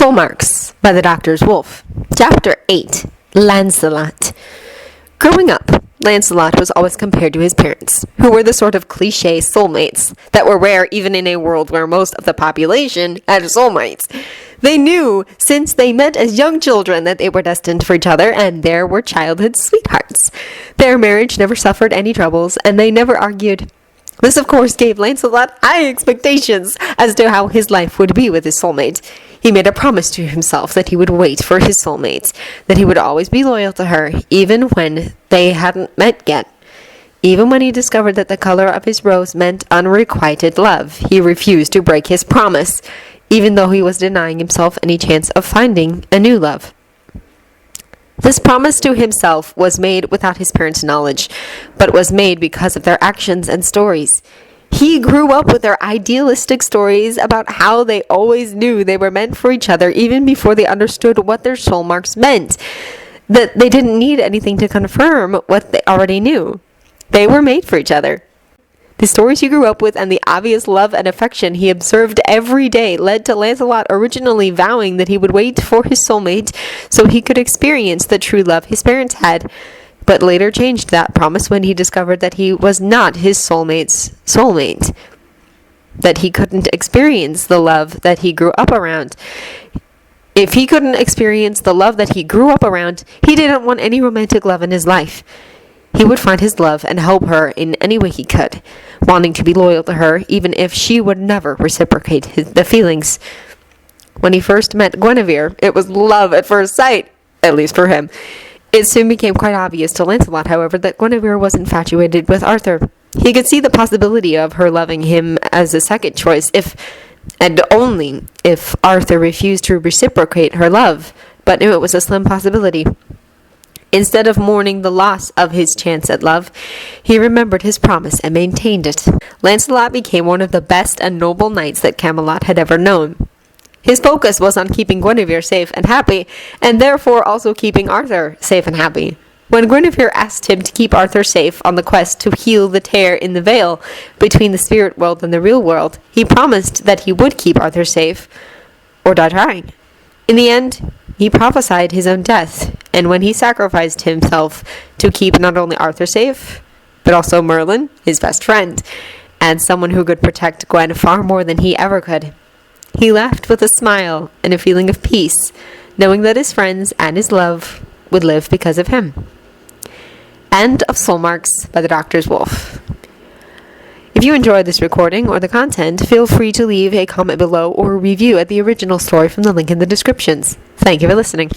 Soulmarks by the Doctor's Wolf. Chapter 8. Lancelot. Growing up, Lancelot was always compared to his parents, who were the sort of cliché soulmates that were rare even in a world where most of the population had soulmates. They knew, since they met as young children, that they were destined for each other, and there were childhood sweethearts. Their marriage never suffered any troubles, and they never argued. This, of course, gave Lancelot high expectations as to how his life would be with his soulmate. He made a promise to himself that he would wait for his soulmate, that he would always be loyal to her, even when they hadn't met yet. Even when he discovered that the color of his rose meant unrequited love, he refused to break his promise, even though he was denying himself any chance of finding a new love. This promise to himself was made without his parents' knowledge, but was made because of their actions and stories. He grew up with their idealistic stories about how they always knew they were meant for each other even before they understood what their soul marks meant, that they didn't need anything to confirm what they already knew. They were made for each other. The stories he grew up with and the obvious love and affection he observed every day led to Lancelot originally vowing that he would wait for his soulmate so he could experience the true love his parents had, but later changed that promise when he discovered that he was not his soulmate's soulmate, that he couldn't experience the love that he grew up around. If he couldn't experience the love that he grew up around, he didn't want any romantic love in his life. He would find his love and help her in any way he could, wanting to be loyal to her even if she would never reciprocate the feelings. When he first met Guinevere, it was love at first sight, at least for him. It soon became quite obvious to Lancelot, however, that Guinevere was infatuated with Arthur. He could see the possibility of her loving him as a second choice if, and only if, Arthur refused to reciprocate her love, but knew it was a slim possibility. Instead of mourning the loss of his chance at love, he remembered his promise and maintained it. Lancelot became one of the best and noble knights that Camelot had ever known. His focus was on keeping Guinevere safe and happy, and therefore also keeping Arthur safe and happy. When Guinevere asked him to keep Arthur safe on the quest to heal the tear in the veil between the spirit world and the real world, he promised that he would keep Arthur safe, or die trying. In the end, he prophesied his own death, and when he sacrificed himself to keep not only Arthur safe, but also Merlin, his best friend, and someone who could protect Gwen far more than he ever could, he left with a smile and a feeling of peace, knowing that his friends and his love would live because of him. End of Soulmarks by the Doctor's Wolf. If you enjoyed this recording or the content, feel free to leave a comment below or a review at the original story from the link in the descriptions. Thank you for listening.